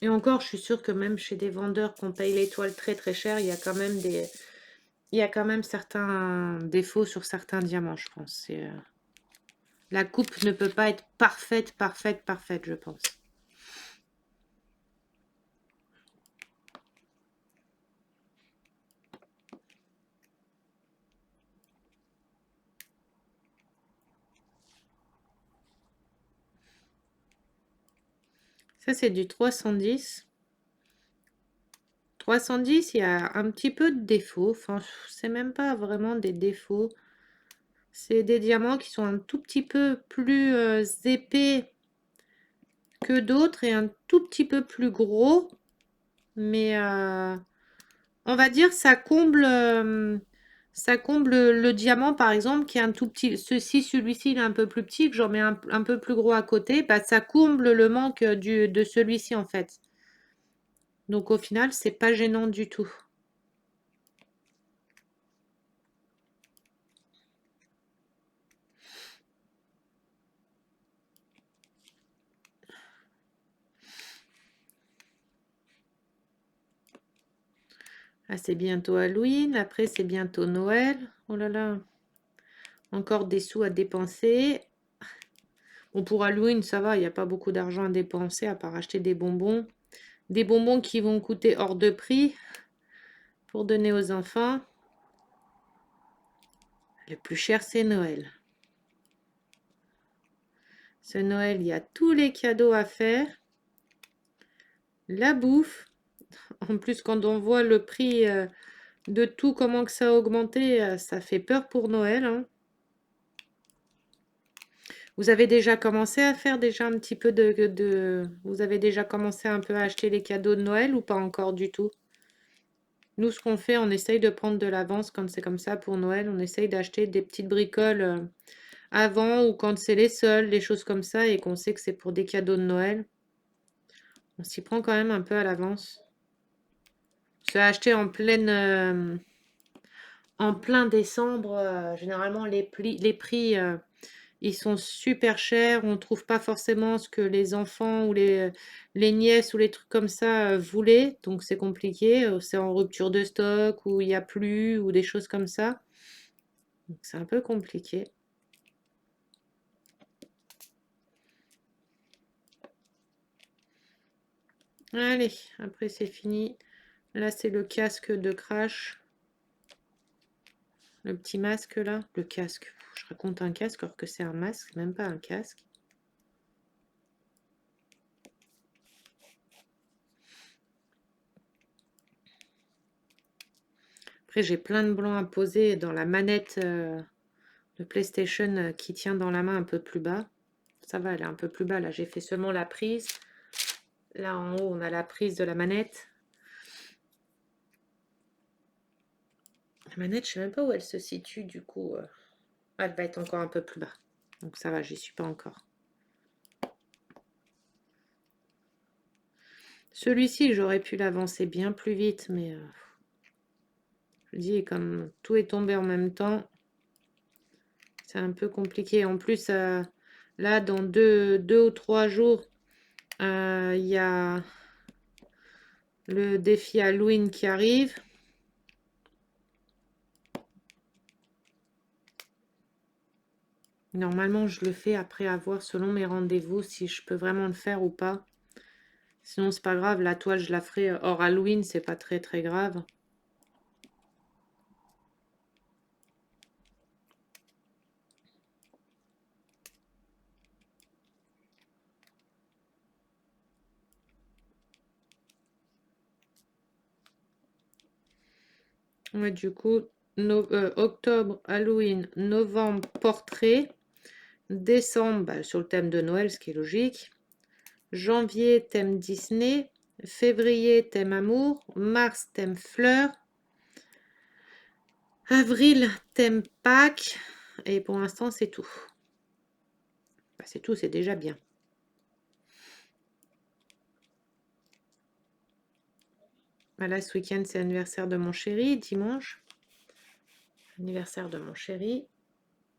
Et encore, je suis sûre que même chez des vendeurs qu'on paye les toiles très très cher, il y a quand même certains défauts sur certains diamants, je pense. La coupe ne peut pas être parfaite, je pense. Ça, c'est du 310. 310, il y a un petit peu de défauts. Enfin, c'est même pas vraiment des défauts. C'est des diamants qui sont un tout petit peu plus épais que d'autres et un tout petit peu plus gros. Mais on va dire ça comble le diamant par exemple qui est un tout petit. Celui-ci il est un peu plus petit, que j'en mets un peu plus gros à côté, bah, ça comble le manque de celui-ci en fait. Donc au final, c'est pas gênant du tout. Ah, c'est bientôt Halloween, après c'est bientôt Noël. Oh là là, encore des sous à dépenser. Bon, pour Halloween, ça va, il n'y a pas beaucoup d'argent à dépenser à part acheter des bonbons. Des bonbons qui vont coûter hors de prix pour donner aux enfants. Le plus cher, c'est Noël. Ce Noël, il y a tous les cadeaux à faire. La bouffe. En plus, quand on voit le prix de tout, comment que ça a augmenté, ça fait peur pour Noël. Hein. Vous avez déjà commencé à faire déjà un petit peu Vous avez déjà commencé un peu à acheter les cadeaux de Noël ou pas encore du tout? Nous, ce qu'on fait, on essaye de prendre de l'avance quand c'est comme ça pour Noël. On essaye d'acheter des petites bricoles avant ou quand c'est les soldes, les choses comme ça, et qu'on sait que c'est pour des cadeaux de Noël. On s'y prend quand même un peu à l'avance. Se acheter en plein décembre, généralement les prix ils sont super chers. On ne trouve pas forcément ce que les enfants ou les nièces ou les trucs comme ça voulaient. Donc c'est compliqué. C'est en rupture de stock ou il n'y a plus ou des choses comme ça. Donc c'est un peu compliqué. Allez, après c'est fini. Là c'est le casque de Crash. Le petit masque là. Le casque. Je raconte un casque alors que c'est un masque, même pas un casque. Après, j'ai plein de blancs à poser dans la manette de PlayStation qui tient dans la main un peu plus bas. Ça va, elle est un peu plus bas. Là, j'ai fait seulement la prise. Là, en haut, on a la prise de la manette. La manette, je ne sais même pas où elle se situe, du coup. Elle va être encore un peu plus bas. Donc ça va, j'y suis pas encore. Celui-ci, j'aurais pu l'avancer bien plus vite, mais je dis, comme tout est tombé en même temps, c'est un peu compliqué. En plus, là, dans deux ou 3 jours, il y a le défi Halloween qui arrive. Normalement, je le fais après avoir, selon mes rendez-vous, si je peux vraiment le faire ou pas. Sinon, c'est pas grave. La toile, je la ferai hors Halloween, c'est pas très très grave. Ouais, du coup, octobre, Halloween, novembre, portrait, décembre, bah, sur le thème de Noël, ce qui est logique. Janvier, thème Disney. Février, thème amour. Mars, thème fleurs. Avril, thème Pâques. Et pour l'instant, c'est tout. Bah, c'est tout, c'est déjà bien. Voilà, ce week-end, c'est l'anniversaire de mon chéri, dimanche. Anniversaire de mon chéri.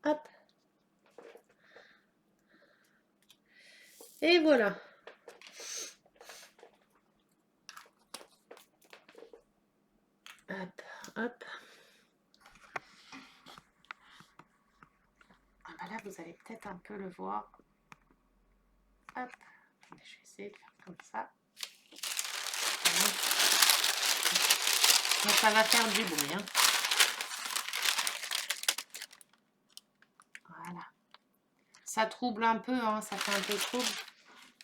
Hop. Et voilà. Hop, hop. Ah bah là, vous allez peut-être un peu le voir. Hop. Attendez, je vais essayer de faire comme ça. Donc ça va faire du bruit. Hein. Voilà. Ça trouble un peu, hein, ça fait un peu trouble.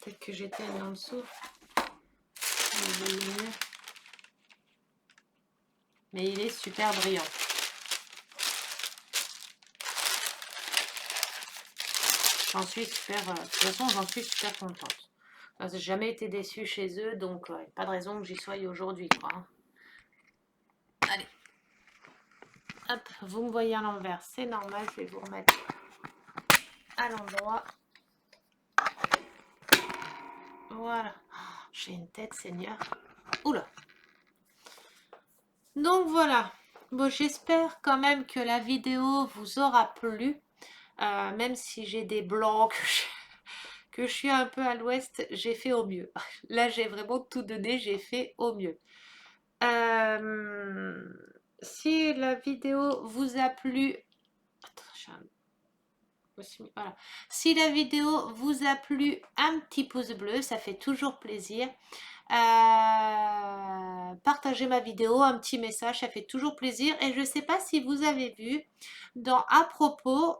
Peut-être que j'étais en dessous. Mais il est super brillant. J'en suis super. De toute façon, j'en suis super contente. Enfin, j'ai jamais été déçue chez eux, donc pas de raison que j'y sois aujourd'hui, quoi. Hein. Allez. Hop, vous me voyez à l'envers, c'est normal, je vais vous remettre à l'endroit. Voilà. Oh, j'ai une tête, Seigneur. Oula. Donc voilà. Bon, j'espère quand même que la vidéo vous aura plu. Même si j'ai des blancs, que je suis un peu à l'ouest, j'ai fait au mieux. Là, j'ai vraiment tout donné, j'ai fait au mieux. Si la vidéo vous a plu... Attends, voilà. Si la vidéo vous a plu, un petit pouce bleu, ça fait toujours plaisir. Partagez ma vidéo, un petit message, ça fait toujours plaisir. Et je ne sais pas si vous avez vu, dans à propos,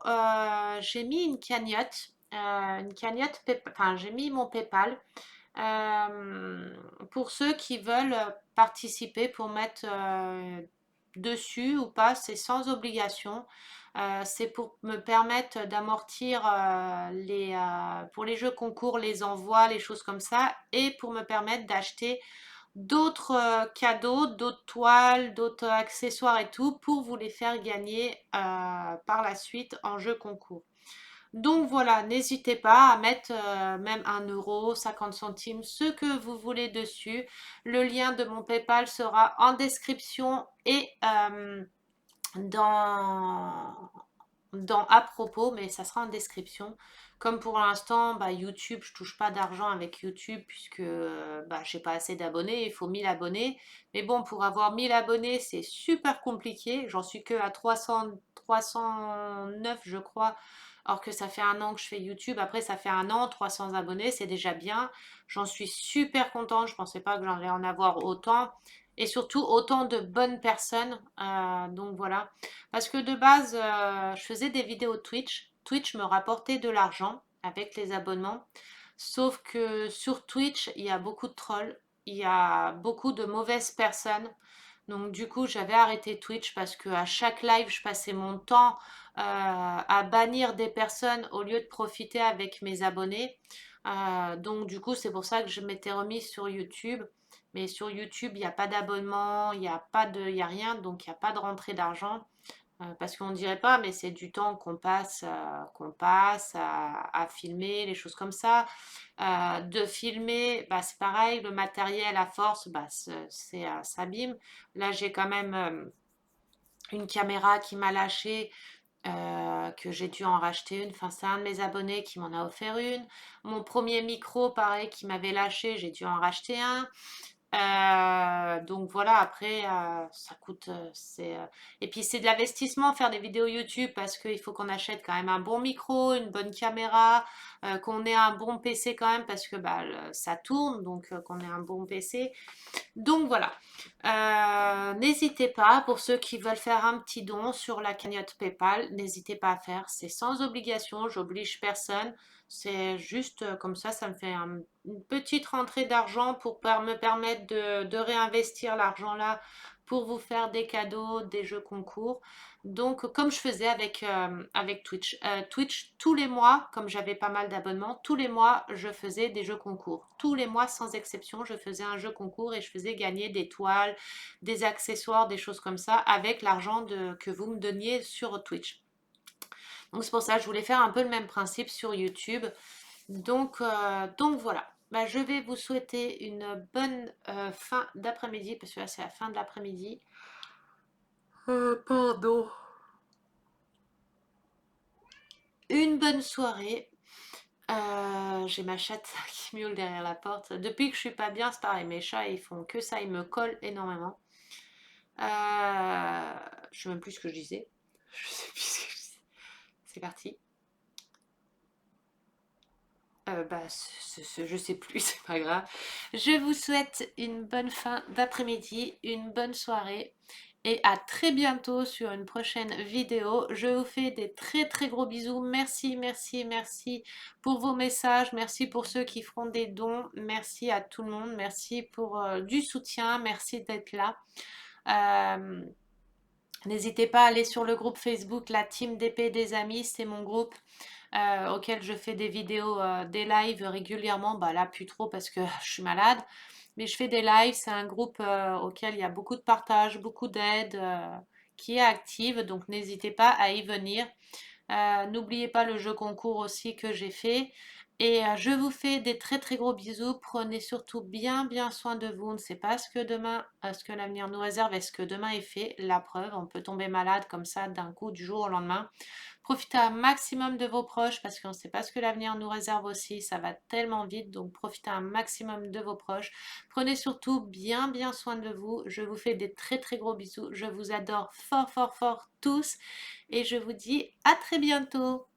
j'ai mis une cagnotte, enfin j'ai mis mon PayPal pour ceux qui veulent participer pour mettre dessus ou pas, c'est sans obligation. C'est pour me permettre d'amortir pour les jeux concours, les envois, les choses comme ça, et pour me permettre d'acheter d'autres cadeaux, d'autres toiles, d'autres accessoires et tout, pour vous les faire gagner par la suite en jeu concours. Donc voilà, n'hésitez pas à mettre même 1 euro, 50 centimes, ce que vous voulez dessus. Le lien de mon PayPal sera en description et dans à propos, mais ça sera en description. Comme pour l'instant, bah, YouTube, je touche pas d'argent avec YouTube puisque bah, j'ai pas assez d'abonnés, il faut 1000 abonnés. Mais bon, pour avoir 1000 abonnés, c'est super compliqué. J'en suis que à 309, je crois. Alors que ça fait 1 an que je fais YouTube. Après, ça fait 1 an, 300 abonnés, c'est déjà bien. J'en suis super contente. Je pensais pas que j'allais en avoir autant. Et surtout, autant de bonnes personnes. Donc voilà. Parce que de base, je faisais des vidéos Twitch. Twitch me rapportait de l'argent avec les abonnements. Sauf que sur Twitch, il y a beaucoup de trolls. Il y a beaucoup de mauvaises personnes. Donc du coup, j'avais arrêté Twitch parce que à chaque live, je passais mon temps à bannir des personnes au lieu de profiter avec mes abonnés. Donc du coup, c'est pour ça que je m'étais remise sur YouTube. Mais sur YouTube, il n'y a pas d'abonnement, il n'y a pas de, il y a rien, donc il n'y a pas de rentrée d'argent. Parce qu'on dirait pas, mais c'est du temps qu'on passe à filmer, les choses comme ça. De filmer, bah, c'est pareil, le matériel à force, bah, s'abîme. Là, j'ai quand même une caméra qui m'a lâché, que j'ai dû en racheter une. Enfin, c'est un de mes abonnés qui m'en a offert une. Mon premier micro, pareil, qui m'avait lâché, j'ai dû en racheter un. Donc voilà, après, ça coûte, et puis c'est de l'investissement faire des vidéos YouTube parce qu'il faut qu'on achète quand même un bon micro, une bonne caméra, qu'on ait un bon PC quand même parce que bah, ça tourne, donc qu'on ait un bon PC. Donc voilà. N'hésitez pas, pour ceux qui veulent faire un petit don sur la cagnotte PayPal, n'hésitez pas à faire. C'est sans obligation, j'oblige personne. C'est juste comme ça me fait une petite rentrée d'argent pour me permettre de réinvestir l'argent là pour vous faire des cadeaux, des jeux concours. Donc, comme je faisais avec Twitch. Twitch, tous les mois, comme j'avais pas mal d'abonnements, tous les mois, je faisais des jeux concours. Tous les mois, sans exception, je faisais un jeu concours et je faisais gagner des toiles, des accessoires, des choses comme ça, avec l'argent que vous me donniez sur Twitch. Donc, c'est pour ça que je voulais faire un peu le même principe sur YouTube. Donc voilà. Bah, je vais vous souhaiter une bonne fin d'après-midi, parce que là, c'est la fin de l'après-midi. Pardon. Une bonne soirée. J'ai ma chatte qui miaule derrière la porte. Depuis que je suis pas bien, c'est pareil. Mes chats, ils font que ça. Ils me collent énormément. Je sais même plus ce que je disais. Je sais plus ce que je disais. C'est parti. Bah, je sais plus, c'est pas grave. Je vous souhaite une bonne fin d'après-midi, une bonne soirée et à très bientôt sur une prochaine vidéo. Je vous fais des très très gros bisous. Merci, merci, merci pour vos messages. Merci pour ceux qui feront des dons. Merci à tout le monde. Merci pour du soutien. Merci d'être là. Euh, N'hésitez pas à aller sur le groupe Facebook, la team d'épée des amis, c'est mon groupe auquel je fais des vidéos, des lives régulièrement. Bah là, plus trop parce que je suis malade. Mais je fais des lives, c'est un groupe auquel il y a beaucoup de partage, beaucoup d'aide, qui est active. Donc n'hésitez pas à y venir. N'oubliez pas le jeu concours aussi que j'ai fait. Et je vous fais des très très gros bisous. Prenez surtout bien bien soin de vous. On ne sait pas ce que demain, ce que l'avenir nous réserve et ce que demain est fait. La preuve, on peut tomber malade comme ça d'un coup du jour au lendemain. Profitez un maximum de vos proches parce qu'on ne sait pas ce que l'avenir nous réserve aussi. Ça va tellement vite. Donc profitez un maximum de vos proches. Prenez surtout bien bien soin de vous. Je vous fais des très très gros bisous. Je vous adore fort fort fort tous. Et je vous dis à très bientôt.